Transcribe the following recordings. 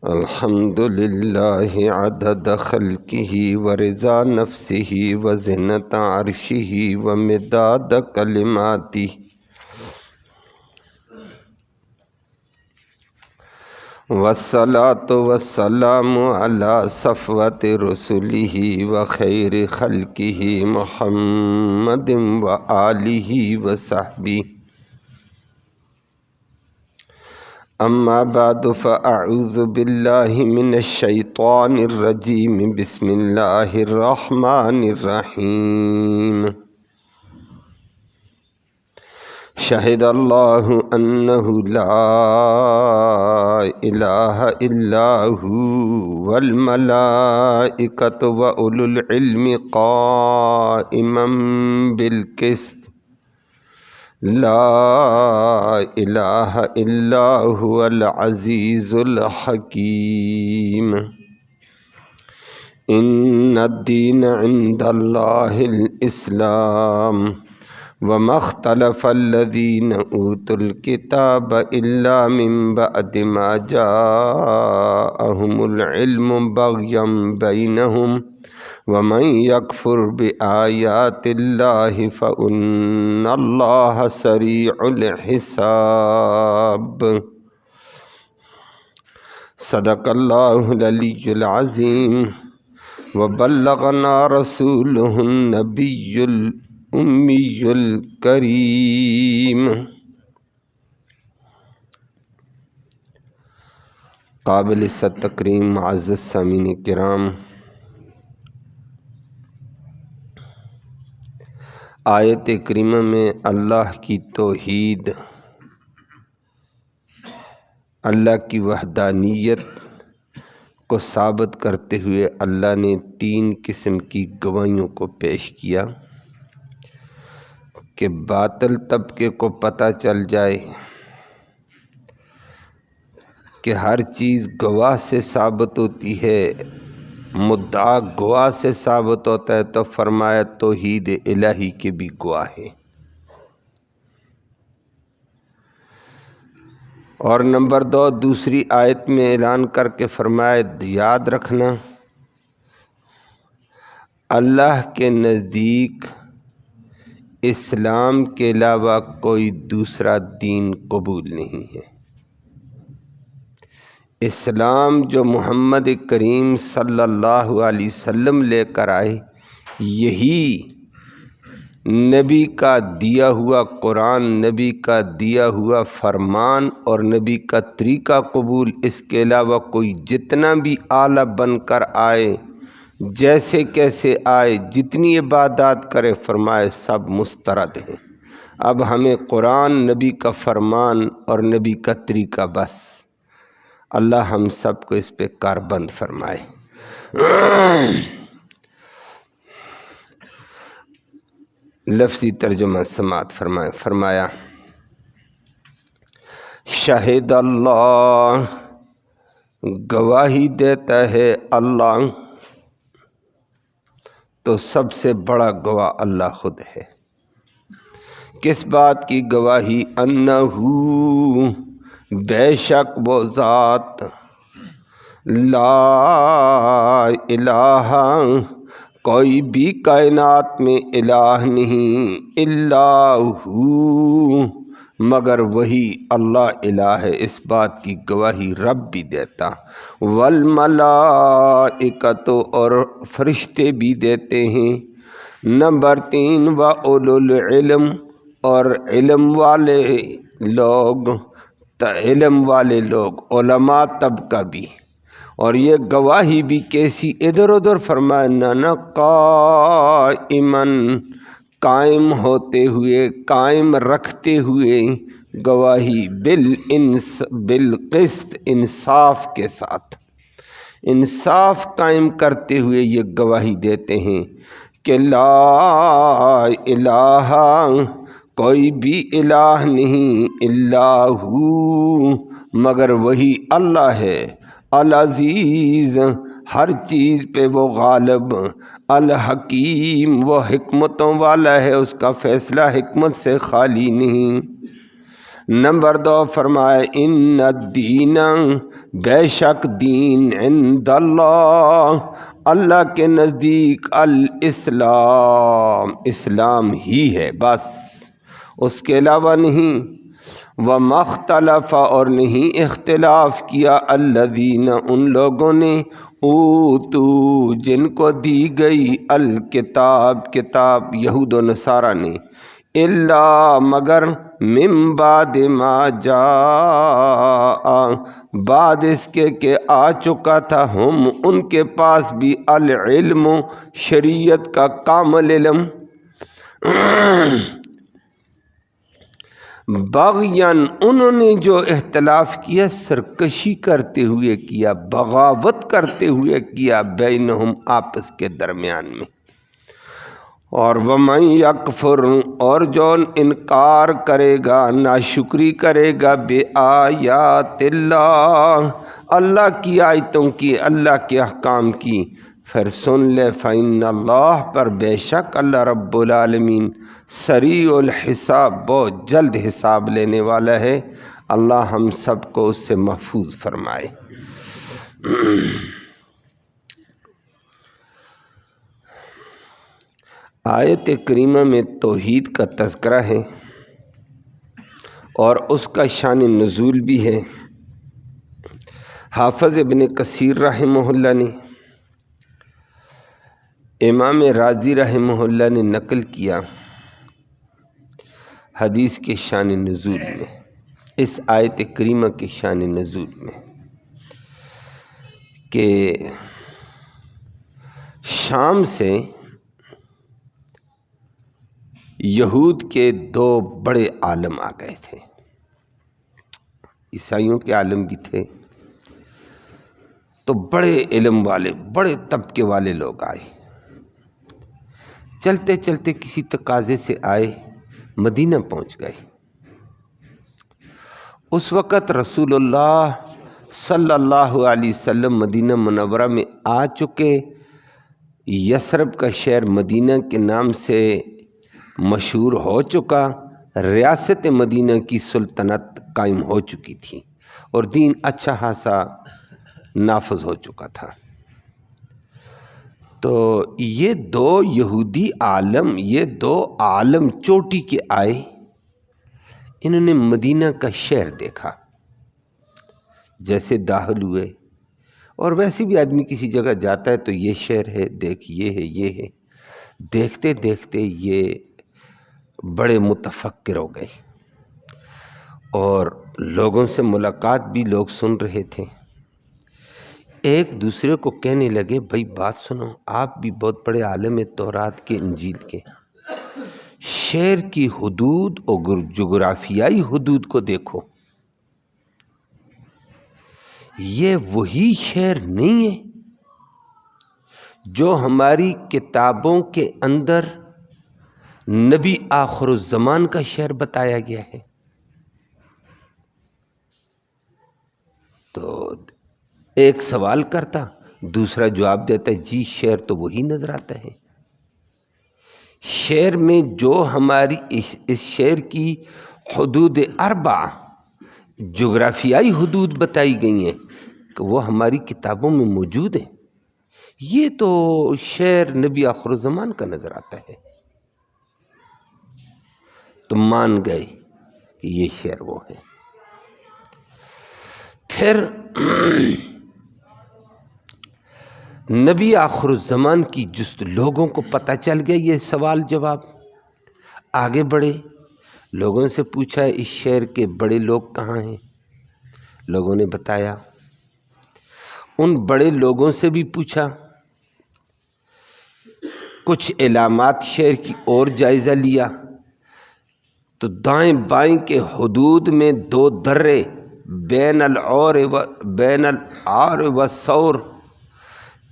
الحمد للہ عدد خلقہ ورضا نفسہ وزنۃ عرشہ ومداد کلماتہ والصلاۃ والسلام علی صفوۃ رسلہ وخیر خلقہ محمد وآلہ وصحبہ اما بعد فاعوذ باللہ من الشیطان الرجیم بسم اللہ الرحمن الرحیم شہد اللہ انہ لا الہ الا ہو والملائکۃ واولو العلم قائما بالقسط لا الہ الا هو العزیز الحکیم ان الدین عند اللہ الاسلام وما اختلف الذین اوتوا الکتاب الا من بعد ما جاءهم العلم بغیا بینہم ومن یکفر بآیات اللہ فإن اللہ سریع الحساب صدق اللہ العلی العظیم وبلغنا رسولہ النبی الامی الکریم قابل تکریم معزز سامعین کرام، آیت کریمہ میں اللہ کی توحید، اللہ کی وحدانیت کو ثابت کرتے ہوئے اللہ نے تین قسم کی گواہیوں کو پیش کیا کہ باطل طبقے کو پتہ چل جائے کہ ہر چیز گواہ سے ثابت ہوتی ہے، مدعا گواہ سے ثابت ہوتا ہے، تو فرمایا توحید الہی کے بھی گواہ ہیں۔ اور نمبر 2 دوسری آیت میں اعلان کر کے فرمایا یاد رکھنا اللہ کے نزدیک اسلام کے علاوہ کوئی دوسرا دین قبول نہیں ہے۔ اسلام جو محمد کریم صلی اللہ علیہ وسلم لے کر آئے، یہی نبی کا دیا ہوا قرآن، نبی کا دیا ہوا فرمان اور نبی کا طریقہ قبول، اس کے علاوہ کوئی جتنا بھی اعلیٰ بن کر آئے، جیسے کیسے آئے، جتنی عبادات کرے، فرمائے سب مسترد ہیں۔ اب ہمیں قرآن، نبی کا فرمان اور نبی کا طریقہ بس۔ اللہ ہم سب کو اس پہ کاربند فرمائے۔ لفظی ترجمہ سماعت فرمائے۔ فرمایا شہد اللہ، گواہی دیتا ہے اللہ، تو سب سے بڑا گواہ اللہ خود ہے۔ کس بات کی گواہی؟ انہو، بے شک وہ ذات، لا الہ، کوئی بھی کائنات میں الہ نہیں، الا ہو، مگر وہی اللہ الہ ہے، اس بات کی گواہی رب بھی دیتا، والملائکۃ، اور فرشتے بھی دیتے ہیں۔ نمبر 3 واولو العلم، اور علم والے لوگ، علماء طبقہ بھی۔ اور یہ گواہی بھی کیسی؟ ادھر ادھر فرمایا نہ قائماً، قائم ہوتے ہوئے، قائم رکھتے ہوئے گواہی، بالقسط، انصاف کے ساتھ، انصاف قائم کرتے ہوئے یہ گواہی دیتے ہیں کہ لا الہ، کوئی بھی الہ نہیں، الا ہو، مگر وہی اللہ ہے، العزیز، ہر چیز پہ وہ غالب، الحکیم، وہ حکمتوں والا ہے، اس کا فیصلہ حکمت سے خالی نہیں۔ نمبر 2 فرمائے ان الدین، بے شک دین عند اللہ، اللہ کے نزدیک الاسلام، اسلام ہی ہے بس، اس کے علاوہ نہیں۔ وَمَا اخْتَلَفَ، اور نہیں اختلاف کیا، الذین، ان لوگوں نے، اوتو، جن کو دی گئی، الکتاب، کتاب، یہود و نصارہ نے، الا، مگر، من بعد ما جاء، بعد اس کے کہ آ چکا تھا، ہم، ان کے پاس بھی، العلم، شریعت کا کامل علم، بغیاً، انہوں نے جو اختلاف کیا سرکشی کرتے ہوئے کیا، بغاوت کرتے ہوئے کیا، بینہم، آپس کے درمیان میں۔ اور وَمَن یکفر، اور جو انکار کرے گا، ناشکری کرے گا، بِآیاتِ اللہ، اللہ کی آیتوں کی، اللہ کے احکام کی، پھر سن لے، فَإِنَّ اللہ، پر بے شک اللہ رب العالمین، سریع الحساب، بہت جلد حساب لینے والا ہے۔ اللہ ہم سب کو اس سے محفوظ فرمائے۔ آیت کریمہ میں توحید کا تذکرہ ہے اور اس کا شان نزول بھی ہے۔ حافظ ابن کثیر رحمہ اللہ نے، امام رازی رحمہ اللہ نے نقل کیا حدیث کے شان نزول میں، اس آیت کریمہ کے شان نزول میں، کہ شام سے یہود کے دو بڑے عالم آ گئے تھے، عیسائیوں کے عالم بھی تھے، تو بڑے علم والے، بڑے طبقے والے لوگ آئے، چلتے چلتے کسی تقاضے سے آئے، مدینہ پہنچ گئے۔ اس وقت رسول اللہ صلی اللہ علیہ وسلم مدینہ منورہ میں آ چکے، یثرب کا شہر مدینہ کے نام سے مشہور ہو چکا، ریاست مدینہ کی سلطنت قائم ہو چکی تھی اور دین اچھا خاصا نافذ ہو چکا تھا۔ تو یہ دو یہودی عالم، یہ دو عالم چوٹی کے آئے، انہوں نے مدینہ کا شہر دیکھا، جیسے داخل ہوئے، اور ویسے بھی آدمی کسی جگہ جاتا ہے تو یہ شہر ہے، دیکھ یہ ہے، یہ ہے، دیکھتے دیکھتے یہ بڑے متفکر ہو گئے، اور لوگوں سے ملاقات بھی لوگ سن رہے تھے، ایک دوسرے کو کہنے لگے، بھائی بات سنو، آپ بھی بہت بڑے عالم ہیں تورات کے، انجیل کے، شہر کی حدود اور جغرافیائی حدود کو دیکھو، یہ وہی شہر نہیں ہے جو ہماری کتابوں کے اندر نبی آخر الزمان کا شہر بتایا گیا ہے۔ تو ایک سوال کرتا، دوسرا جواب دیتا، جی شہر تو وہی نظر آتا ہے۔ شہر میں جو ہماری اس شہر کی حدود اربع، جغرافیائی حدود بتائی گئی ہیں کہ وہ ہماری کتابوں میں موجود ہیں، یہ تو شہر نبی آخر الزمان کا نظر آتا ہے۔ تو مان گئے کہ یہ شہر وہ ہے۔ پھر نبی آخر الزمان کی جست لوگوں کو پتہ چل گیا یہ سوال جواب، آگے بڑھے، لوگوں سے پوچھا اس شہر کے بڑے لوگ کہاں ہیں، لوگوں نے بتایا، ان بڑے لوگوں سے بھی پوچھا، کچھ علامات شہر کی اور جائزہ لیا، تو دائیں بائیں کے حدود میں دو درے، بین العار و سور،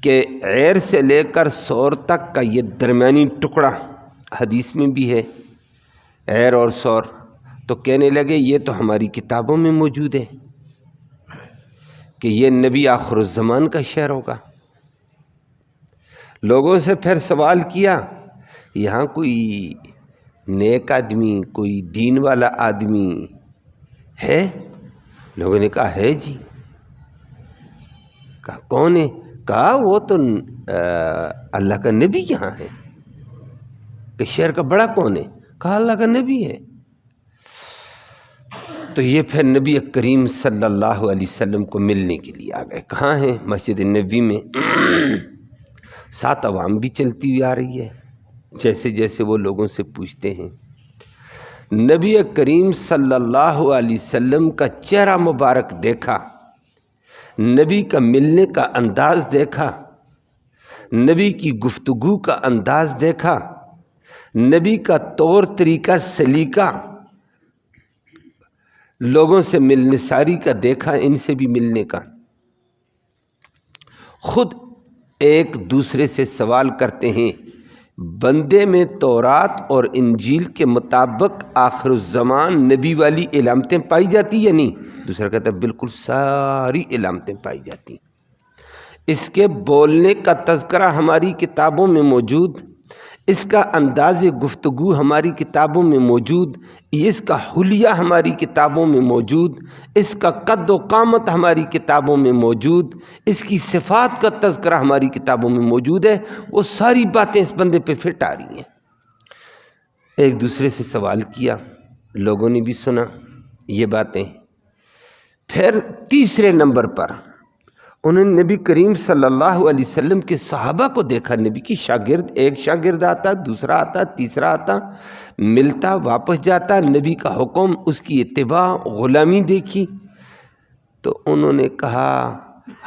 کہ عیر سے لے کر سور تک کا یہ درمیانی ٹکڑا، حدیث میں بھی ہے عیر اور سور، تو کہنے لگے یہ تو ہماری کتابوں میں موجود ہے کہ یہ نبی آخر الزمان کا شہر ہوگا۔ لوگوں سے پھر سوال کیا، یہاں کوئی نیک آدمی، کوئی دین والا آدمی ہے؟ لوگوں نے کہا ہے جی، کہا کون ہے؟ کہا وہ تو اللہ کا نبی یہاں ہے۔ کہ شہر کا بڑا کون ہے؟ کہا اللہ کا نبی ہے۔ تو یہ پھر نبی کریم صلی اللہ علیہ وسلم کو ملنے کے لیے آ گئے۔ کہاں ہیں؟ مسجد نبوی میں۔ ساتھ عوام بھی چلتی ہوئی آ رہی ہے، جیسے جیسے وہ لوگوں سے پوچھتے ہیں۔ نبی کریم صلی اللہ علیہ وسلم کا چہرہ مبارک دیکھا، نبی کا ملنے کا انداز دیکھا، نبی کی گفتگو کا انداز دیکھا، نبی کا طور طریقہ سلیقہ لوگوں سے ملنے ساری کا دیکھا، ان سے بھی ملنے کا۔ خود ایک دوسرے سے سوال کرتے ہیں، بندے میں تورات اور انجیل کے مطابق آخر الزمان نبی والی علامتیں پائی جاتی یا نہیں؟ دوسرا کہتا ہے بالکل ساری علامتیں پائی جاتی۔ اس کے بولنے کا تذکرہ ہماری کتابوں میں موجود، اس کا انداز گفتگو ہماری کتابوں میں موجود، اس کا حلیہ ہماری کتابوں میں موجود، اس کا قد و قامت ہماری کتابوں میں موجود، اس کی صفات کا تذکرہ ہماری کتابوں میں موجود ہے۔ وہ ساری باتیں اس بندے پہ فٹ آ رہی ہیں۔ ایک دوسرے سے سوال کیا، لوگوں نے بھی سنا یہ باتیں۔ پھر تیسرے نمبر پر انہوں نے نبی کریم صلی اللہ علیہ وسلم کے صحابہ کو دیکھا۔ نبی کی شاگرد، ایک شاگرد آتا، دوسرا آتا، تیسرا آتا، ملتا، واپس جاتا، نبی کا حکم، اس کی اتباع، غلامی دیکھی۔ تو انہوں نے کہا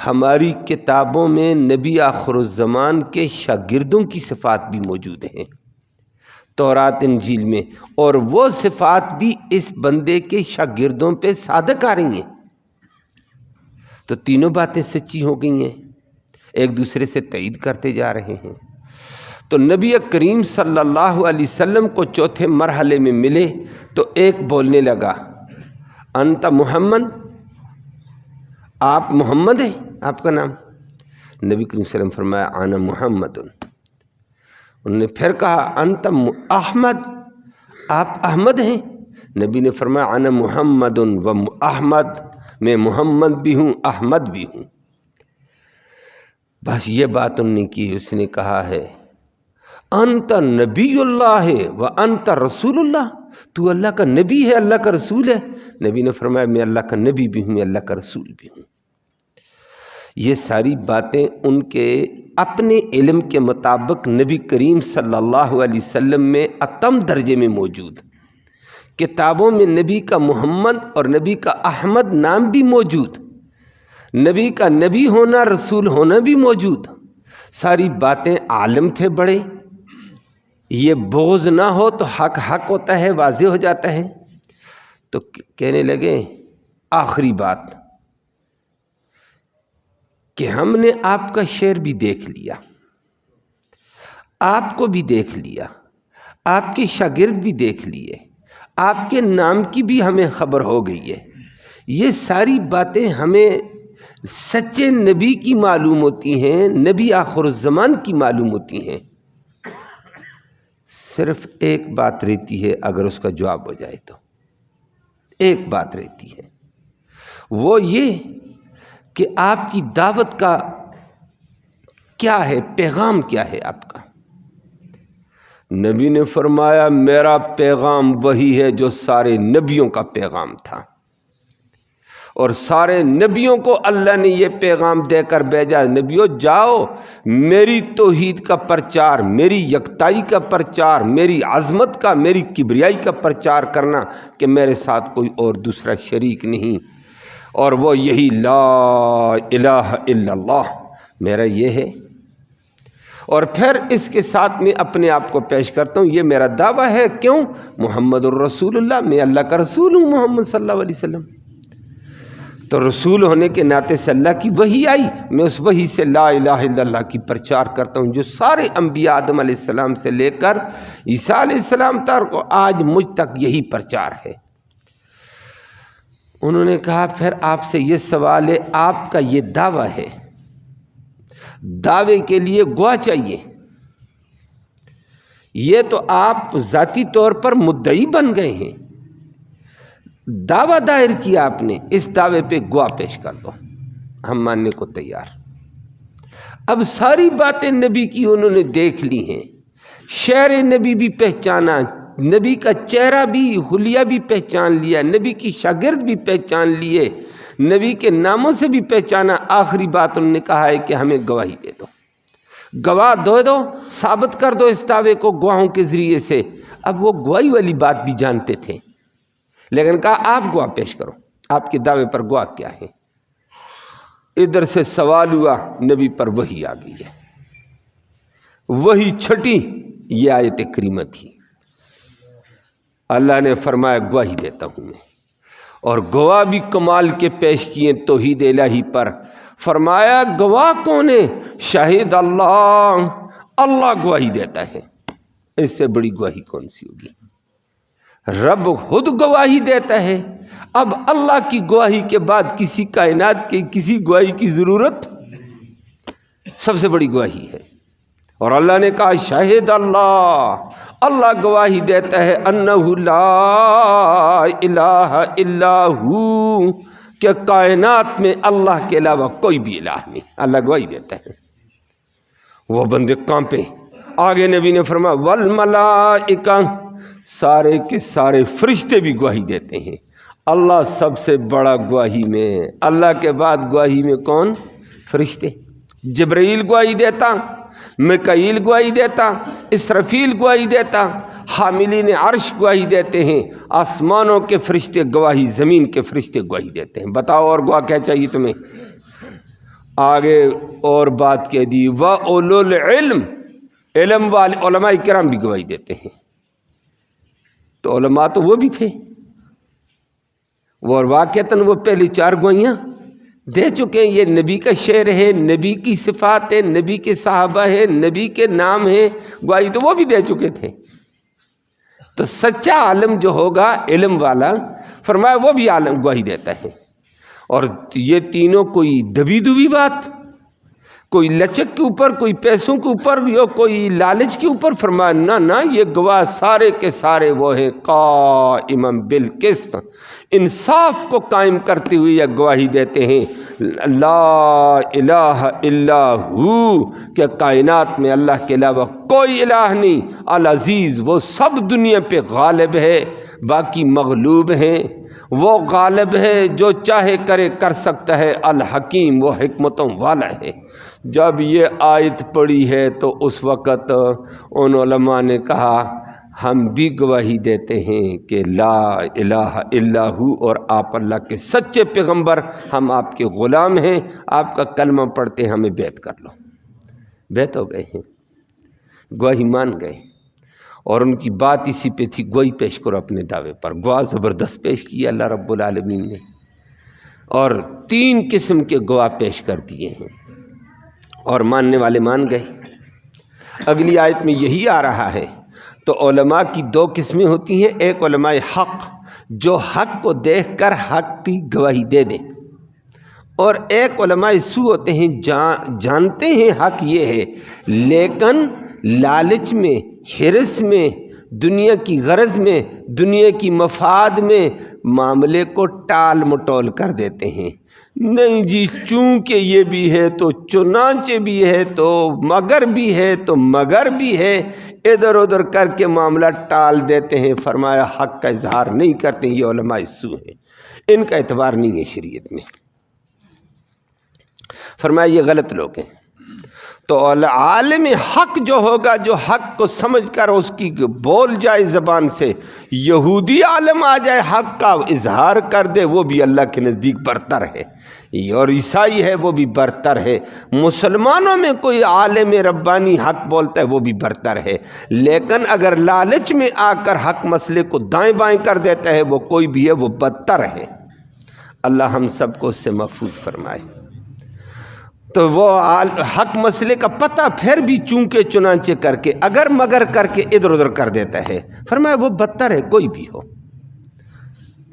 ہماری کتابوں میں نبی آخر الزمان کے شاگردوں کی صفات بھی موجود ہیں، تورات انجیل میں، اور وہ صفات بھی اس بندے کے شاگردوں پہ صادق آ رہی ہیں۔ تو تینوں باتیں سچی ہو گئی ہیں، ایک دوسرے سے تائید کرتے جا رہے ہیں۔ تو نبی کریم صلی اللہ علیہ وسلم کو چوتھے مرحلے میں ملے تو ایک بولنے لگا، انت محمد، آپ محمد ہیں، آپ کا نام؟ نبی کریم صلی اللہ علیہ وسلم فرمایا انا محمد۔ انہوں نے پھر کہا انت احمد، آپ احمد ہیں؟ نبی نے فرمایا انا محمد و احمد، میں محمد بھی ہوں، احمد بھی ہوں۔ بس یہ بات انہوں نے کی۔ اس نے کہا ہے انت نبی اللہ و انت رسول اللہ، تو اللہ کا نبی ہے، اللہ کا رسول ہے؟ نبی نے فرمایا میں اللہ کا نبی بھی ہوں، میں اللہ کا رسول بھی ہوں۔ یہ ساری باتیں ان کے اپنے علم کے مطابق نبی کریم صلی اللہ علیہ وسلم میں اتم درجے میں موجود۔ کتابوں میں نبی کا محمد اور نبی کا احمد نام بھی موجود، نبی کا نبی ہونا، رسول ہونا بھی موجود۔ ساری باتیں عالم تھے بڑے، یہ بغض نہ ہو تو حق حق ہوتا ہے، واضح ہو جاتا ہے۔ تو کہنے لگے آخری بات کہ ہم نے آپ کا شعر بھی دیکھ لیا، آپ کو بھی دیکھ لیا، آپ کے شاگرد بھی دیکھ لیے، آپ کے نام کی بھی ہمیں خبر ہو گئی ہے۔ یہ ساری باتیں ہمیں سچے نبی کی معلوم ہوتی ہیں، نبی آخر الزمان کی معلوم ہوتی ہیں۔ صرف ایک بات رہتی ہے، اگر اس کا جواب ہو جائے تو ایک بات رہتی ہے، وہ یہ کہ آپ کی دعوت کا کیا ہے، پیغام کیا ہے آپ کا؟ نبی نے فرمایا میرا پیغام وہی ہے جو سارے نبیوں کا پیغام تھا، اور سارے نبیوں کو اللہ نے یہ پیغام دے کر بھیجا، نبیوں جاؤ میری توحید کا پرچار، میری یکتائی کا پرچار، میری عظمت کا، میری کبریائی کا پرچار کرنا کہ میرے ساتھ کوئی اور دوسرا شریک نہیں، اور وہ یہی لا الہ الا اللہ میرا یہ ہے۔ اور پھر اس کے ساتھ میں اپنے آپ کو پیش کرتا ہوں، یہ میرا دعویٰ ہے، کیوں؟ محمد الرسول اللہ، میں اللہ کا رسول ہوں، محمد صلی اللہ علیہ وسلم۔ تو رسول ہونے کے ناطے سے اللہ کی وحی آئی، میں اس وحی سے لا الہ الا اللہ کی پرچار کرتا ہوں، جو سارے انبیاء آدم علیہ السلام سے لے کر عیسیٰ علیہ السلام تک آج مجھ تک یہی پرچار ہے۔ انہوں نے کہا پھر آپ سے یہ سوال ہے، آپ کا یہ دعویٰ ہے، دعوے کے لیے گواہ چاہیے، یہ تو آپ ذاتی طور پر مدعی بن گئے ہیں، دعویٰ دائر کیا آپ نے، اس دعوے پہ گواہ پیش کر دو، ہم ماننے کو تیار۔ اب ساری باتیں نبی کی انہوں نے دیکھ لی ہیں، شعر نبی بھی پہچانا، نبی کا چہرہ بھی، حلیہ بھی پہچان لیا، نبی کی شاگرد بھی پہچان لیے، نبی کے ناموں سے بھی پہچانا۔ آخری بات انہوں نے کہا ہے کہ ہمیں گواہی دے دو، گواہ دو، ثابت کر دو اس دعوے کو گواہوں کے ذریعے سے۔ اب وہ گواہی والی بات بھی جانتے تھے، لیکن کہا آپ گواہ پیش کرو، آپ کے دعوے پر گواہ کیا ہے؟ ادھر سے سوال ہوا، نبی پر وحی آ گئی ہے، وہی چھٹی یہ آیت کریمہ تھی۔ اللہ نے فرمایا گواہی دیتا ہوں میں، اور گواہ بھی کمال کے پیش کیے توحید الہی پر۔ فرمایا گواہ کون ہے؟ شاہد اللہ، اللہ گواہی دیتا ہے، اس سے بڑی گواہی کون سی ہوگی؟ رب خود گواہی دیتا ہے، اب اللہ کی گواہی کے بعد کسی کائنات کی کسی گواہی کی ضرورت؟ سب سے بڑی گواہی ہے۔ اور اللہ نے کہا شاہد اللہ، اللہ گواہی دیتا ہے انہ لا الہ الا ہو، کہ کائنات میں اللہ کے علاوہ کوئی بھی الہ نہیں، اللہ گواہی دیتا ہے۔ وہ بندے کانپے۔ آگے نبی نے فرمایا والملائکہ، سارے کے سارے فرشتے بھی گواہی دیتے ہیں۔ اللہ سب سے بڑا گواہی میں، اللہ کے بعد گواہی میں کون؟ فرشتے۔ جبرائیل گواہی دیتا، میکائیل گواہی دیتا، اسرافیل گواہی دیتا، حاملین عرش گواہی دیتے ہیں، آسمانوں کے فرشتے گواہی، زمین کے فرشتے گواہی دیتے ہیں۔ بتاؤ اور گواہ کیا چاہیے تمہیں؟ آگے اور بات کہہ دی وَأُولُو الْعِلْمِ، علم والے علماء کرام بھی گواہی دیتے ہیں۔ تو علماء تو وہ بھی تھے، وہ واقعتاً وہ پہلی 4 گواہیاں دے چکے ہیں۔ یہ نبی کا شعر ہے، نبی کی صفات ہے، نبی کے صحابہ ہے، نبی کے نام ہے، گواہی تو وہ بھی دے چکے تھے۔ تو سچا عالم جو ہوگا علم والا، فرمایا وہ بھی عالم گواہی دیتا ہے۔ اور یہ تینوں کوئی دبی دبی بات، کوئی لچک کے اوپر، کوئی پیسوں کے اوپر، یا کوئی لالچ کے اوپر، فرمایا نہ، یہ گواہ سارے کے سارے وہ ہیں قائما بالقسط، انصاف کو قائم کرتے ہوئے یہ گواہی دیتے ہیں لا الہ الا ہو، کہ کائنات میں اللہ کے علاوہ کوئی الہ نہیں۔ العزیز، وہ سب دنیا پہ غالب ہے، باقی مغلوب ہیں۔ وہ غالب ہے، جو چاہے کرے کر سکتا ہے۔ الحکیم، وہ حکمتوں والا ہے۔ جب یہ آیت پڑھی ہے تو اس وقت ان علماء نے کہا ہم بھی گواہی دیتے ہیں کہ لا الہ الا ہو، اور آپ اللہ کے سچے پیغمبر، ہم آپ کے غلام ہیں، آپ کا کلمہ پڑھتے ہیں، ہمیں بیعت کر لو۔ بیعت ہو گئے ہیں، گواہی مان گئے۔ اور ان کی بات اسی پہ تھی، گواہی پیش کرو اپنے دعوے پر۔ گواہ زبردست پیش کیا اللہ رب العالمین نے، اور 3 قسم کے گواہ پیش کر دیے ہیں، اور ماننے والے مان گئے۔ اگلی آیت میں یہی آ رہا ہے۔ تو علماء کی 2 قسمیں ہوتی ہیں، ایک علماء حق جو حق کو دیکھ کر حق کی گواہی دے دیں، اور ایک علماء سو ہوتے ہیں جانتے ہیں حق یہ ہے، لیکن لالچ میں، حرص میں، دنیا کی غرض میں، دنیا کی مفاد میں معاملے کو ٹال مٹول کر دیتے ہیں۔ نہیں جی، چونکہ یہ بھی ہے تو چنانچہ بھی ہے تو مگر بھی ہے تو مگر بھی ہے، ادھر ادھر کر کے معاملہ ٹال دیتے ہیں۔ فرمایا حق کا اظہار نہیں کرتے، یہ علماء سو ہیں، ان کا اعتبار نہیں ہے شریعت میں۔ فرمایا یہ غلط لوگ ہیں۔ تو عالم حق جو ہوگا، جو حق کو سمجھ کر اس کی بول جائے زبان سے، یہودی عالم آ جائے حق کا اظہار کر دے، وہ بھی اللہ کے نزدیک برتر ہے، اور عیسائی ہے وہ بھی برتر ہے۔ مسلمانوں میں کوئی عالم ربانی حق بولتا ہے وہ بھی برتر ہے، لیکن اگر لالچ میں آ کر حق مسئلے کو دائیں بائیں کر دیتا ہے، وہ کوئی بھی ہے، وہ بدتر ہے۔ اللہ ہم سب کو اس سے محفوظ فرمائے۔ تو وہ حق مسئلے کا پتہ پھر بھی چونکہ چنانچہ کر کے، اگر مگر کر کے ادھر ادھر کر دیتا ہے، فرمایا وہ بدتر ہے، کوئی بھی ہو۔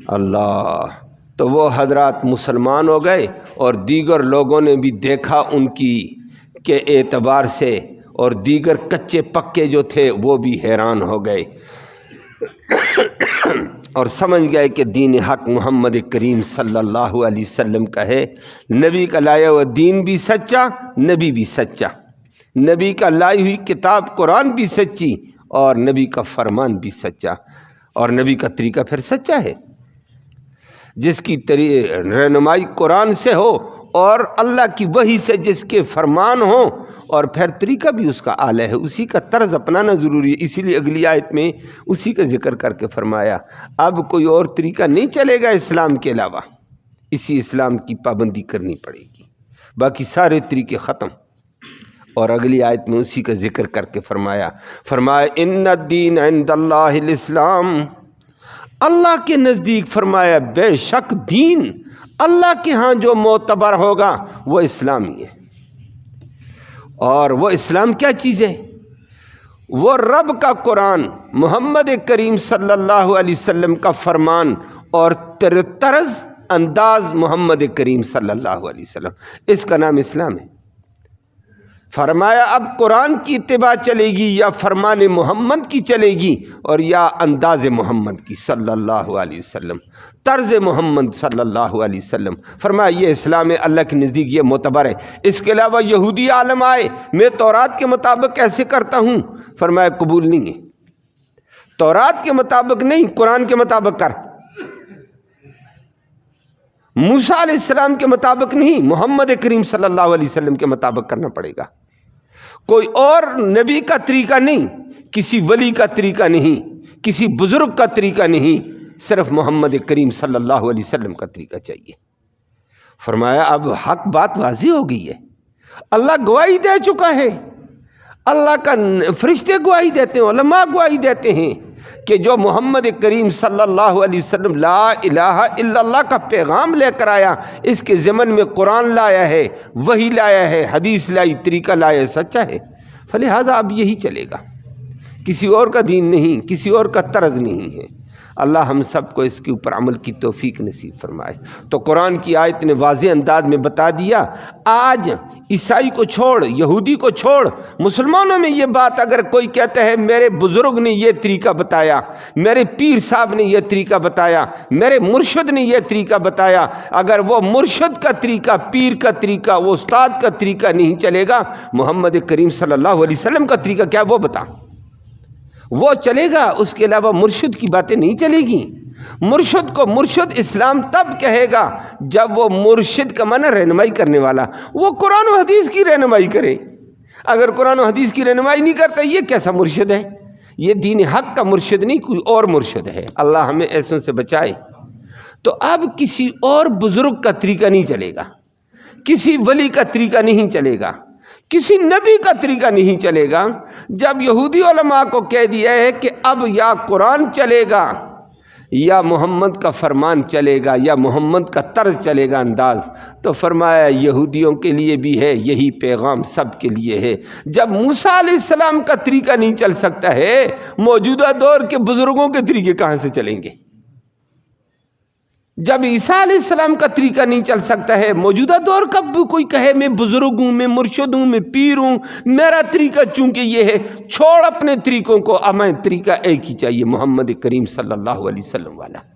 اللہ، تو وہ حضرات مسلمان ہو گئے، اور دیگر لوگوں نے بھی دیکھا ان کی کے اعتبار سے، اور دیگر کچے پکے جو تھے وہ بھی حیران ہو گئے۔ اور سمجھ گئے کہ دین حق محمد کریم صلی اللہ علیہ وسلم کا ہے، نبی کا لایا ہوا دین بھی سچا، نبی بھی سچا، نبی کا لائی ہوئی کتاب قرآن بھی سچی اور نبی کا فرمان بھی سچا، اور نبی کا طریقہ پھر سچا ہے۔ جس کی رہنمائی قرآن سے ہو اور اللہ کی وحی سے جس کے فرمان ہوں، اور پھر طریقہ بھی اس کا اعلیٰ ہے، اسی کا طرز اپنانا ضروری ہے۔ اسی لیے اگلی آیت میں اسی کا ذکر کر کے فرمایا اب کوئی اور طریقہ نہیں چلے گا اسلام کے علاوہ، اسی اسلام کی پابندی کرنی پڑے گی، باقی سارے طریقے ختم۔ اور اگلی آیت میں اسی کا ذکر کر کے فرمایا ان الدین عند اللہ الاسلام، اللہ کے نزدیک فرمایا بے شک دین اللہ کے ہاں جو معتبر ہوگا وہ اسلامی ہے۔ اور وہ اسلام کیا چیز ہے؟ وہ رب کا قرآن، محمد کریم صلی اللہ علیہ وسلم کا فرمان اور طرز انداز محمد کریم صلی اللہ علیہ وسلم، اس کا نام اسلام ہے۔ فرمایا اب قرآن کی اتباع چلے گی یا فرمان محمد کی چلے گی، اور یا انداز محمد کی صلی اللہ علیہ وسلم، طرز محمد صلی اللہ علیہ وسلم۔ فرمایا یہ اسلام ہے، اللہ کے نزدیک یہ معتبر ہے۔ اس کے علاوہ یہودی عالم آئے میں تورات کے مطابق ایسے کرتا ہوں، فرمایا قبول نہیں ہے، تورات کے مطابق نہیں، قرآن کے مطابق کر، موسیٰ علیہ السلام کے مطابق نہیں، محمد کریم صلی اللہ علیہ وسلم کے مطابق کرنا پڑے گا۔ کوئی اور نبی کا طریقہ نہیں، کسی ولی کا طریقہ نہیں، کسی بزرگ کا طریقہ نہیں، صرف محمد کریم صلی اللہ علیہ وسلم کا طریقہ چاہیے۔ فرمایا اب حق بات واضح ہو گئی ہے، اللہ گواہی دے چکا ہے، اللہ کا فرشتے گواہی دیتے ہیں، علماء گواہی دیتے ہیں کہ جو محمد کریم صلی اللہ علیہ وسلم لا الہ الا اللہ کا پیغام لے کر آیا، اس کے ضمن میں قرآن لایا ہے، وحی لایا ہے، حدیث لائی، طریقہ لایا، سچا ہے، فلہذا اب یہی چلے گا، کسی اور کا دین نہیں، کسی اور کا طرز نہیں ہے۔ اللہ ہم سب کو اس کے اوپر عمل کی توفیق نصیب فرمائے۔ تو قرآن کی آیت نے واضح انداز میں بتا دیا، آج عیسائی کو چھوڑ، یہودی کو چھوڑ، مسلمانوں میں یہ بات اگر کوئی کہتا ہے میرے بزرگ نے یہ طریقہ بتایا، میرے پیر صاحب نے یہ طریقہ بتایا، میرے مرشد نے یہ طریقہ بتایا، اگر وہ مرشد کا طریقہ، پیر کا طریقہ، وہ استاد کا طریقہ نہیں چلے گا، محمد کریم صلی اللہ علیہ وسلم کا طریقہ کیا وہ بتا، وہ چلے گا، اس کے علاوہ مرشد کی باتیں نہیں چلے گی۔ مرشد کو مرشد اسلام تب کہے گا جب وہ مرشد کا معنی رہنمائی کرنے والا، وہ قرآن و حدیث کی رہنمائی کرے۔ اگر قرآن و حدیث کی رہنمائی نہیں کرتا یہ کیسا مرشد ہے؟ یہ دین حق کا مرشد نہیں، کوئی اور مرشد ہے۔ اللہ ہمیں ایسوں سے بچائے۔ تو اب کسی اور بزرگ کا طریقہ نہیں چلے گا، کسی ولی کا طریقہ نہیں چلے گا، کسی نبی کا طریقہ نہیں چلے گا۔ جب یہودی علماء کو کہہ دیا ہے کہ اب یا قرآن چلے گا یا محمد کا فرمان چلے گا یا محمد کا طرز چلے گا، انداز، تو فرمایا یہودیوں کے لیے بھی ہے یہی پیغام، سب کے لیے ہے۔ جب موسیٰ علیہ السلام کا طریقہ نہیں چل سکتا ہے، موجودہ دور کے بزرگوں کے طریقے کہاں سے چلیں گے؟ جب عیسیٰ علیہ السلام کا طریقہ نہیں چل سکتا ہے، موجودہ دور کا کوئی کہے میں بزرگ ہوں، میں مرشد ہوں، میں پیر ہوں، میرا طریقہ چونکہ یہ ہے، چھوڑ اپنے طریقوں کو، ہمیں طریقہ ایک ہی چاہیے، محمد کریم صلی اللہ علیہ وسلم والا۔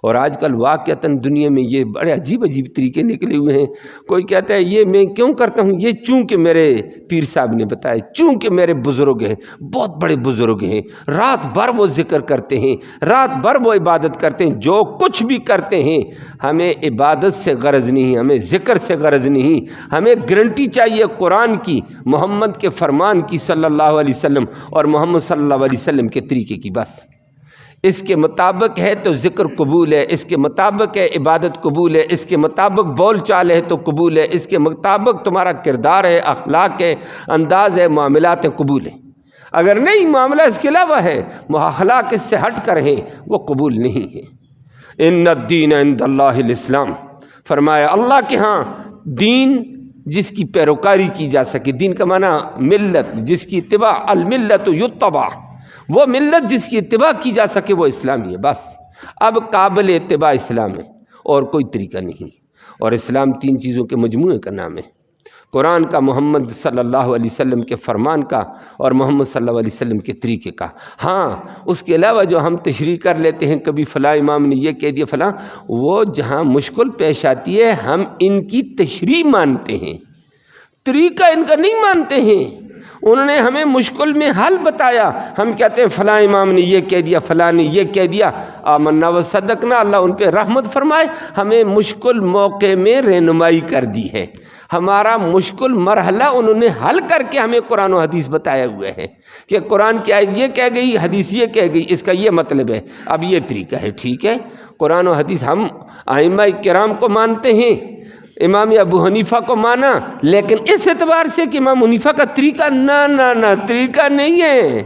اور آج کل واقعتاً دنیا میں یہ بڑے عجیب عجیب طریقے نکلے ہوئے ہیں۔ کوئی کہتا ہے یہ میں کیوں کرتا ہوں، یہ چونکہ میرے پیر صاحب نے بتایا، چونکہ میرے بزرگ ہیں، بہت بڑے بزرگ ہیں، رات بھر وہ ذکر کرتے ہیں، رات بھر وہ عبادت کرتے ہیں، جو کچھ بھی کرتے ہیں ہمیں عبادت سے غرض نہیں، ہمیں ذکر سے غرض نہیں، ہمیں گارنٹی چاہیے قرآن کی، محمد کے فرمان کی صلی اللہ علیہ وسلم اور محمد صلی اللہ علیہ وسلم کے طریقے کی، بس اس کے مطابق ہے تو ذکر قبول ہے، اس کے مطابق ہے عبادت قبول ہے، اس کے مطابق بول چال ہے تو قبول ہے، اس کے مطابق تمہارا کردار ہے، اخلاق ہے، انداز ہے، معاملات ہیں، قبول ہے۔ اگر نہیں، معاملہ اس کے علاوہ ہے، اخلاق اس سے ہٹ کر ہیں، وہ قبول نہیں ہے۔ ان الدین عند اللہ الاسلام، فرمایا اللہ کے ہاں دین جس کی پیروکاری کی جا سکے، دین کا معنی ملت، جس کی اتباع، الملت یتبع، وہ ملت جس کی اتباع کی جا سکے وہ اسلامی ہے، بس اب قابل اتباع اسلام ہے اور کوئی طریقہ نہیں۔ اور اسلام تین چیزوں کے مجموعے کا نام ہے، قرآن کا، محمد صلی اللہ علیہ وسلم کے فرمان کا اور محمد صلی اللہ علیہ وسلم کے طریقے کا۔ ہاں اس کے علاوہ جو ہم تشریح کر لیتے ہیں، کبھی فلاں امام نے یہ کہہ دیا فلاں، وہ جہاں مشکل پیش آتی ہے ہم ان کی تشریح مانتے ہیں، طریقہ ان کا نہیں مانتے ہیں۔ انہوں نے ہمیں مشکل میں حل بتایا، ہم کہتے ہیں فلاں امام نے یہ کہہ دیا، فلاں نے یہ کہہ دیا، آمنا و صدقنا، اللہ ان پہ رحمت فرمائے، ہمیں مشکل موقع میں رہنمائی کر دی ہے۔ ہمارا مشکل مرحلہ انہوں نے حل کر کے ہمیں قرآن و حدیث بتایا ہوئے ہے کہ قرآن کی آیت یہ کہہ گئی، حدیث یہ کہہ گئی، اس کا یہ مطلب ہے، اب یہ طریقہ ہے۔ ٹھیک ہے، قرآن و حدیث ہم ائمہ کرام کو مانتے ہیں، امام ابو حنیفہ کو مانا، لیکن اس اعتبار سے کہ امام حنیفہ کا طریقہ نہ طریقہ نہیں ہے۔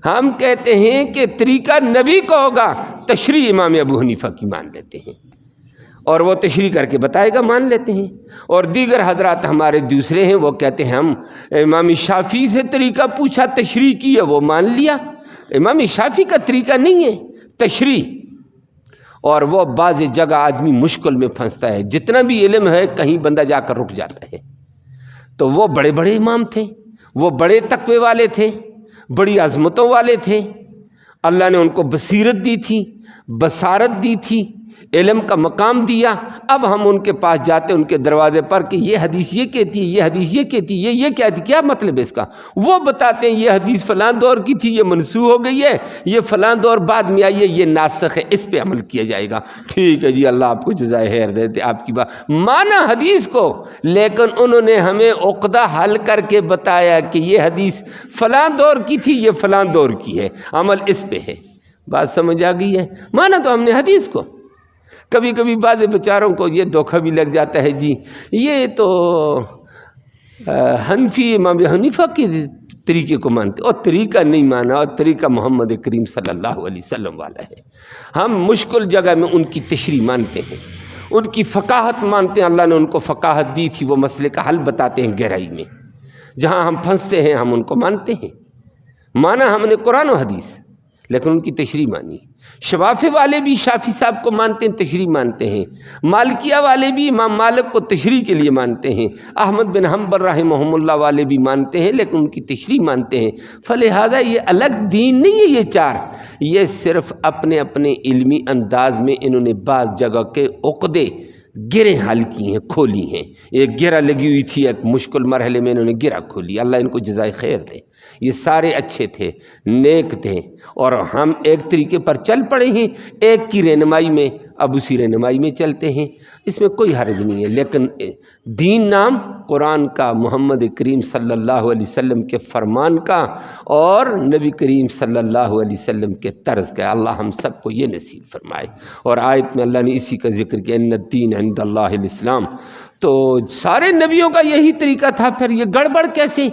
ہم کہتے ہیں کہ طریقہ نبی کو ہوگا، تشریح امام ابو حنیفہ کی مان لیتے ہیں، اور وہ تشریح کر کے بتائے گا، مان لیتے ہیں۔ اور دیگر حضرات ہمارے دوسرے ہیں، وہ کہتے ہیں ہم امام شافعی سے طریقہ پوچھا، تشریح کی ہے، وہ مان لیا۔ امام شافعی کا طریقہ نہیں ہے تشریح، اور وہ بعض جگہ آدمی مشکل میں پھنستا ہے، جتنا بھی علم ہے کہیں بندہ جا کر رک جاتا ہے۔ تو وہ بڑے بڑے امام تھے، وہ بڑے تقوی والے تھے، بڑی عظمتوں والے تھے، اللہ نے ان کو بصیرت دی تھی، بصارت دی تھی، علم کا مقام دیا۔ اب ہم ان کے پاس جاتے ہیں، ان کے دروازے پر، کہ یہ حدیث یہ کہتی ہے، یہ حدیث یہ کہتی ہے، یہ کہتی ہے، کیا مطلب ہے اس کا؟ وہ بتاتے ہیں یہ حدیث فلاں دور کی تھی، یہ منسوخ ہو گئی ہے، یہ فلاں دور بعد میں آئی ہے، یہ ناسخ ہے، اس پہ عمل کیا جائے گا۔ ٹھیک ہے جی، اللہ آپ کو جزائے خیر دیتے، آپ کی بات مانا حدیث کو، لیکن انہوں نے ہمیں عقدہ حل کر کے بتایا کہ یہ حدیث فلاں دور کی تھی، یہ فلاں دور کی ہے، عمل اس پہ ہے۔ بات سمجھ آ گئی ہے؟ مانا تو ہم نے حدیث کو۔ کبھی کبھی بعض بیچاروں کو یہ دھوکہ بھی لگ جاتا ہے، جی یہ تو حنفی امام حنیفہ کے طریقے کو مانتے، اور طریقہ نہیں مانا، اور طریقہ محمد کریم صلی اللہ علیہ وسلم والا ہے۔ ہم مشکل جگہ میں ان کی تشریح مانتے ہیں، ان کی فقاہت مانتے ہیں، اللہ نے ان کو فقاہت دی تھی، وہ مسئلے کا حل بتاتے ہیں گہرائی میں۔ جہاں ہم پھنستے ہیں ہم ان کو مانتے ہیں، مانا ہم نے قرآن و حدیث، لیکن ان کی تشریح مانی۔ شوافی والے بھی شافی صاحب کو مانتے ہیں، تشریح مانتے ہیں۔ مالکیہ والے بھی امام مالک کو تشریح کے لیے مانتے ہیں۔ احمد بن حنبل رحمہم اللہ والے بھی مانتے ہیں، لیکن ان کی تشریح مانتے ہیں۔ فلہذا یہ الگ دین نہیں ہے، یہ چار، یہ صرف اپنے اپنے علمی انداز میں انہوں نے بعض جگہ کے عقدے گریں حل کی ہیں، کھولی ہیں۔ ایک گرہ لگی ہوئی تھی، ایک مشکل مرحلے میں انہوں نے گرہ کھولی، اللہ ان کو جزائے خیر دے۔ یہ سارے اچھے تھے، نیک تھے، اور ہم ایک طریقے پر چل پڑے ہیں، ایک کی رہنمائی میں، اب اسی رہنمائی میں چلتے ہیں، اس میں کوئی حرج نہیں ہے۔ لیکن دین نام قرآن کا، محمد کریم صلی اللہ علیہ وسلم کے فرمان کا، اور نبی کریم صلی اللہ علیہ وسلم کے طرز کا۔ اللہ ہم سب کو یہ نصیب فرمائے۔ اور آیت میں اللہ نے اسی کا ذکر کیا، ان الدین عند اللہ الاسلام۔ تو سارے نبیوں کا یہی طریقہ تھا، پھر یہ گڑبڑ کیسے؟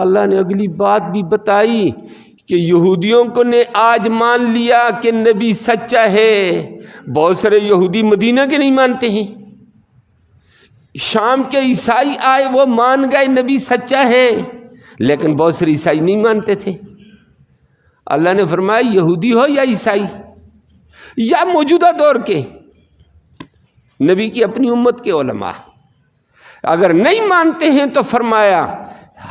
اللہ نے اگلی بات بھی بتائی کہ یہودیوں کو نے آج مان لیا کہ نبی سچا ہے۔ بہت سارے یہودی مدینہ کے نہیں مانتے ہیں، شام کے عیسائی آئے، وہ مان گئے نبی سچا ہے، لیکن بہت سارے عیسائی نہیں مانتے تھے۔ اللہ نے فرمایا یہودی ہو یا عیسائی یا موجودہ دور کے نبی کی اپنی امت کے علماء، اگر نہیں مانتے ہیں تو فرمایا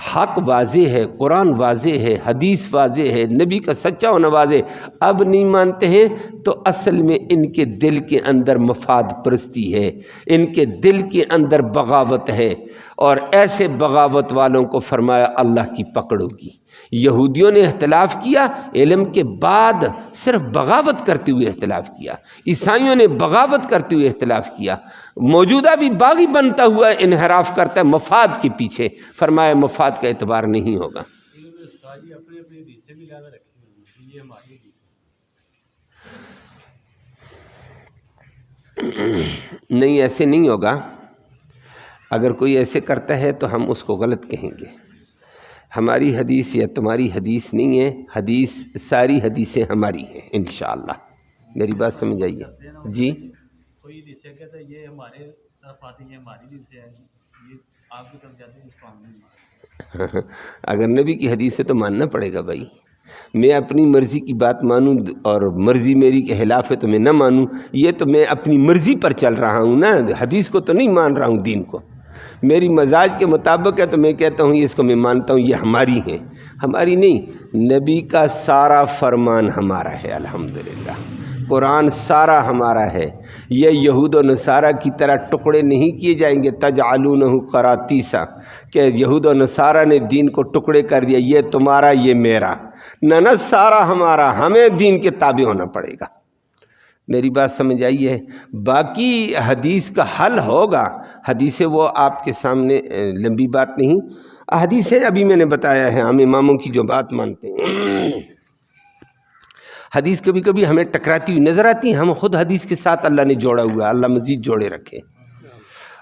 حق واضح ہے، قرآن واضح ہے، حدیث واضح ہے، نبی کا سچا ہونا واضح۔ اب نہیں مانتے ہیں تو اصل میں ان کے دل کے اندر مفاد پرستی ہے، ان کے دل کے اندر بغاوت ہے، اور ایسے بغاوت والوں کو فرمایا اللہ کی پکڑ ہوگی۔ یہودیوں نے اختلاف کیا، علم کے بعد صرف بغاوت کرتے ہوئے اختلاف کیا، عیسائیوں نے بغاوت کرتے ہوئے اختلاف کیا، موجودہ بھی باغی بنتا ہوا انحراف کرتا ہے مفاد کے پیچھے، فرمایا مفاد کا اعتبار نہیں ہوگا۔ نہیں، ایسے نہیں ہوگا۔ اگر کوئی ایسے کرتا ہے تو ہم اس کو غلط کہیں گے۔ ہماری حدیث یا تمہاری حدیث نہیں ہے، حدیث ساری حدیثیں ہماری ہیں انشاءاللہ۔ میری بات سمجھ آئیے؟ جی، کوئی حدیث کہتا ہے یہ ہمارے طرف آتی ہے، ہماری حدیث ہے، یہ آپ کی طرف جاتی ہے، اس کو ہم نہیں مانتے۔ اگر نبی کی حدیث ہے تو ماننا پڑے گا بھائی۔ میں اپنی مرضی کی بات مانوں اور مرضی میری کے خلاف ہے تو میں نہ مانوں، یہ تو میں اپنی مرضی پر چل رہا ہوں نا، حدیث کو تو نہیں مان رہا ہوں، دین کو۔ میری مزاج کے مطابق ہے تو میں کہتا ہوں اس کو میں مانتا ہوں یہ ہماری ہیں، ہماری نہیں، نبی کا سارا فرمان ہمارا ہے الحمدللہ، قرآن سارا ہمارا ہے۔ یہ یہود و نصارہ کی طرح ٹکڑے نہیں کیے جائیں گے، تجعلونہ قراطیسا، کہ یہود و نصارہ نے دین کو ٹکڑے کر دیا، یہ تمہارا یہ میرا، نہ سارا ہمارا، ہمیں دین کے تابع ہونا پڑے گا۔ میری بات سمجھ آئی ہے؟ باقی حدیث کا حل ہوگا، حدیثیں وہ آپ کے سامنے لمبی بات نہیں، حدیثیں ابھی میں نے بتایا ہے، ہم اماموں کی جو بات مانتے ہیں۔ حدیث کبھی کبھی ہمیں ٹکراتی ہوئی نظر آتی ہیں، ہم خود حدیث کے ساتھ اللہ نے جوڑا ہوا ہے، اللہ مزید جوڑے رکھے،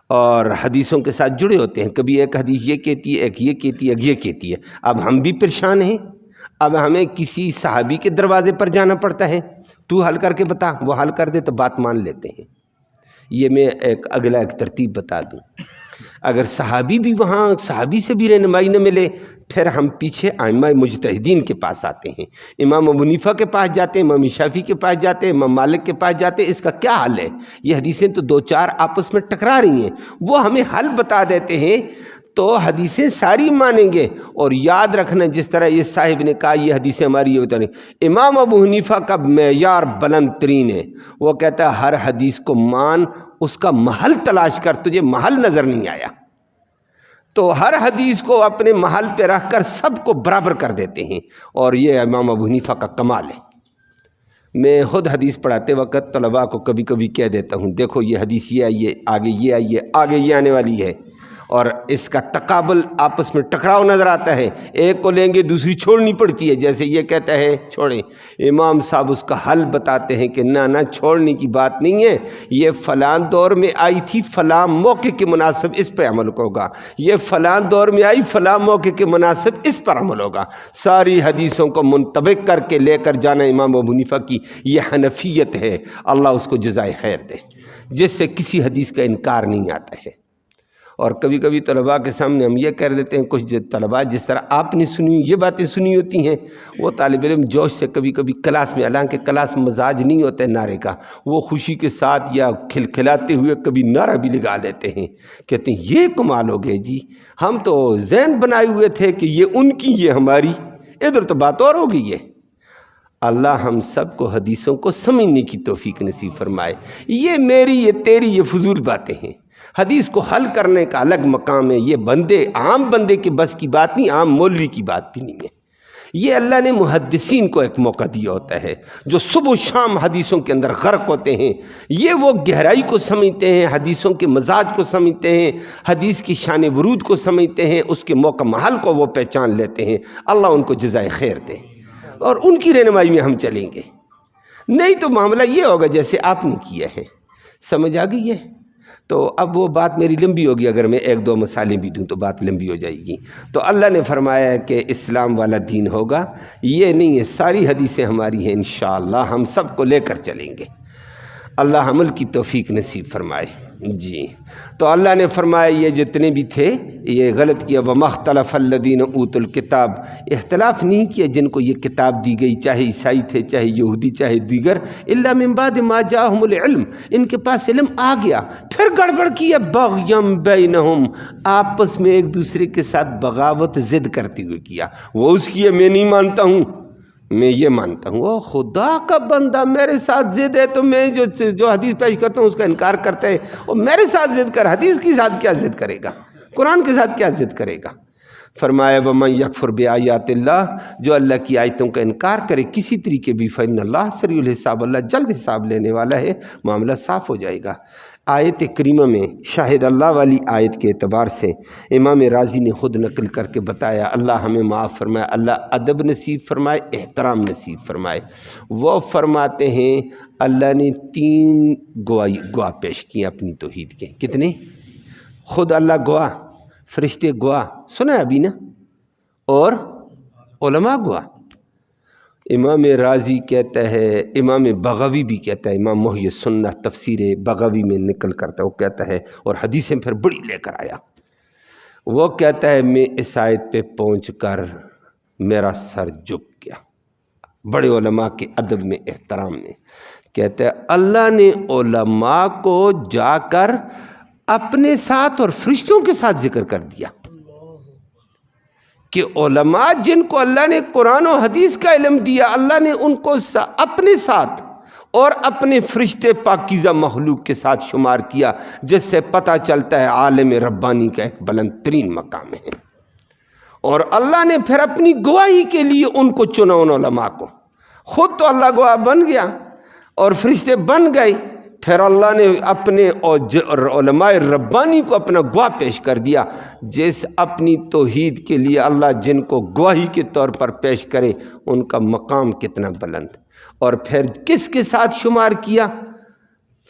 اور حدیثوں کے ساتھ جڑے ہوتے ہیں، کبھی ایک حدیث یہ کہتی ہے، ایک یہ کہتی ہے، ایک یہ کہتی ہے۔ اب ہم بھی پریشان ہیں، اب ہمیں کسی صحابی کے دروازے پر جانا پڑتا ہے، تو حل کر کے بتا، وہ حل کر دے تو بات مان لیتے ہیں۔ یہ میں ایک اگلا ایک ترتیب بتا دوں، اگر صحابی بھی وہاں صحابی سے بھی رہنمائی نہ ملے، پھر ہم پیچھے ائمہ مجتہدین کے پاس آتے ہیں، امام ابو حنیفہ کے پاس جاتے ہیں، امام شافعی کے پاس جاتے ہیں، امام مالک کے پاس جاتے ہیں۔ اس کا کیا حل ہے؟ یہ حدیثیں تو دو چار آپس میں ٹکرا رہی ہیں، وہ ہمیں حل بتا دیتے ہیں، تو حدیثیں ساری مانیں گے۔ اور یاد رکھنا، جس طرح یہ صاحب نے کہا یہ حدیثیں ہماری یہ ہوتا نہیں، امام ابو حنیفہ کا معیار بلند ترین ہے، وہ کہتا ہے ہر حدیث کو مان، اس کا محل تلاش کر، تجھے محل نظر نہیں آیا تو ہر حدیث کو اپنے محل پہ رکھ کر سب کو برابر کر دیتے ہیں، اور یہ امام ابو حنیفہ کا کمال ہے۔ میں خود حدیث پڑھاتے وقت طلباء کو کبھی کبھی کہہ دیتا ہوں، دیکھو یہ حدیث یہ آئی ہے، آگے یہ آئی ہے، آگے یہ آنے والی ہے، اور اس کا تقابل آپس میں ٹکراؤ نظر آتا ہے، ایک کو لیں گے دوسری چھوڑنی پڑتی ہے، جیسے یہ کہتا ہے چھوڑیں، امام صاحب اس کا حل بتاتے ہیں کہ نہ چھوڑنے کی بات نہیں ہے، یہ فلاں دور میں آئی تھی، فلاں موقع کے مناسب اس پہ عمل ہوگا، یہ فلاں دور میں آئی، فلاں موقع کے مناسب اس پر عمل ہوگا۔ ساری حدیثوں کو منطبق کر کے لے کر جانا امام ابو حنیفہ کی یہ حنفیت ہے، اللہ اس کو جزائے خیر دے، جس سے کسی حدیث کا انکار نہیں آتا ہے۔ اور کبھی کبھی طلباء کے سامنے ہم یہ کہہ دیتے ہیں، کچھ طلباء جس طرح آپ نے سنی یہ باتیں سنی ہوتی ہیں، وہ طالب علم جوش سے کبھی کبھی کلاس میں، حالانکہ کلاس مزاج نہیں ہوتا ہے نعرے کا، وہ خوشی کے ساتھ یا کھلکھلاتے ہوئے کبھی نعرہ بھی لگا لیتے ہیں، کہتے ہیں یہ کمال ہو گئے جی، ہم تو ذہن بنائے ہوئے تھے کہ یہ ان کی یہ ہماری، ادھر تو بات اور ہو گئی ہے۔ اللہ ہم سب کو حدیثوں کو سمجھنے کی توفیق نصیب فرمائے۔ یہ میری یہ تیری یہ فضول باتیں ہیں، حدیث کو حل کرنے کا الگ مقام ہے، یہ عام بندے کے بس کی بات نہیں، عام مولوی کی بات بھی نہیں ہے۔ یہ اللہ نے محدثین کو ایک موقع دیا ہوتا ہے، جو صبح و شام حدیثوں کے اندر غرق ہوتے ہیں، یہ وہ گہرائی کو سمجھتے ہیں، حدیثوں کے مزاج کو سمجھتے ہیں، حدیث کی شان ورود کو سمجھتے ہیں، اس کے موقع محل کو وہ پہچان لیتے ہیں۔ اللہ ان کو جزائے خیر دے، اور ان کی رہنمائی میں ہم چلیں گے، نہیں تو معاملہ یہ ہوگا جیسے آپ نے کیا ہے۔ سمجھ آ گئی ہے؟ تو اب وہ بات میری لمبی ہوگی، اگر میں ایک دو مثالیں بھی دوں تو بات لمبی ہو جائے گی۔ تو اللہ نے فرمایا ہے کہ اسلام والا دین ہوگا، یہ نہیں ہے، ساری حدیثیں ہماری ہیں، انشاءاللہ ہم سب کو لے کر چلیں گے، اللہ عمل کی توفیق نصیب فرمائے۔ جی تو اللہ نے فرمایا یہ جتنے بھی تھے یہ غلط کیا، وَمَا اخْتَلَفَ الَّذِينَ أُوتُوا الْكِتَابَ، اختلاف نہیں کیا جن کو یہ کتاب دی گئی، چاہے عیسائی تھے، چاہے یہودی، چاہے دیگر، إِلَّا مِن بَعْدِ مَا جَاءَهُمُ الْعِلْمُ، ان کے پاس علم آ گیا، پھر گڑبڑ کیا، بَغْيًا بَيْنَهُمْ، آپس میں ایک دوسرے کے ساتھ بغاوت ضد کرتے ہوئے کیا، وہ اس کی ہے میں نہیں مانتا ہوں، میں یہ مانتا ہوں، وہ خدا کا بندہ میرے ساتھ ضد ہے تو میں جو حدیث پیش کرتا ہوں اس کا انکار کرتا ہے، اور میرے ساتھ ضد کر، حدیث کے ساتھ کیا ضد کرے گا، قرآن کے ساتھ کیا ضد کرے گا۔ فرمایا وَمَن يَكْفُرْ بِآيَاتِ اللَّهِ، جو اللہ کی آیتوں کا انکار کرے کسی طریقے بھی، فَإِنَّ اللَّهَ سَرِيعُ الْحِسَابِ، اللہ جلد حساب لینے والا ہے، معاملہ صاف ہو جائے گا۔ آیت کریمہ میں شاہد اللہ والی آیت کے اعتبار سے امام رازی نے خود نقل کر کے بتایا، اللہ ہمیں معاف فرمائے، اللہ ادب نصیب فرمائے، احترام نصیب فرمائے۔ وہ فرماتے ہیں اللہ نے 3 گواہ پیش کیے اپنی توحید کے، کتنے؟ خود اللہ گواہ، فرشتے گواہ، سنا ہے ابھی نا، اور علماء گواہ۔ امام رازی کہتا ہے، امام بغوی بھی کہتا ہے، امام محی السنہ تفسیر بغوی میں نکل کرتا ہے، وہ کہتا ہے، اور حدیثیں پھر بڑی لے کر آیا، وہ کہتا ہے میں اس آیت پہ پہنچ کر میرا سر جھک گیا، بڑے علماء کے ادب میں، احترام میں، کہتا ہے اللہ نے علماء کو جا کر اپنے ساتھ اور فرشتوں کے ساتھ ذکر کر دیا کہ علماء جن کو اللہ نے قرآن و حدیث کا علم دیا، اللہ نے ان کو اپنے ساتھ اور اپنے فرشتے پاکیزہ مخلوق کے ساتھ شمار کیا، جس سے پتہ چلتا ہے عالم ربانی کا ایک بلند ترین مقام ہے۔ اور اللہ نے پھر اپنی گواہی کے لیے ان کو چنا، ان علماء کو۔ خود تو اللہ گواہ بن گیا اور فرشتے بن گئے، پھر اللہ نے اپنے علماء ربانی کو اپنا گواہ پیش کر دیا، جس اپنی توحید کے لیے اللہ جن کو گواہی کے طور پر پیش کرے ان کا مقام کتنا بلند۔ اور پھر کس کے ساتھ شمار کیا؟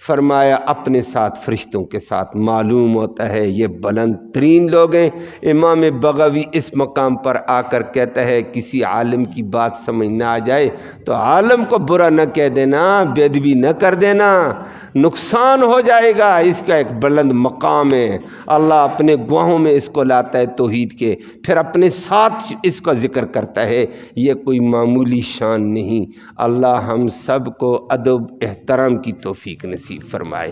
فرمایا اپنے ساتھ فرشتوں کے ساتھ۔ معلوم ہوتا ہے یہ بلند ترین لوگ ہیں۔ امام بغوی اس مقام پر آ کر کہتا ہے کسی عالم کی بات سمجھ نہ آ جائے تو عالم کو برا نہ کہہ دینا، بے ادبی نہ کر دینا، نقصان ہو جائے گا، اس کا ایک بلند مقام ہے۔ اللہ اپنے گواہوں میں اس کو لاتا ہے توحید کے، پھر اپنے ساتھ اس کا ذکر کرتا ہے۔ یہ کوئی معمولی شان نہیں۔ اللہ ہم سب کو ادب احترام کی توفیق نصیب فرمائے۔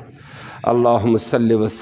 اللہم صلی وسلم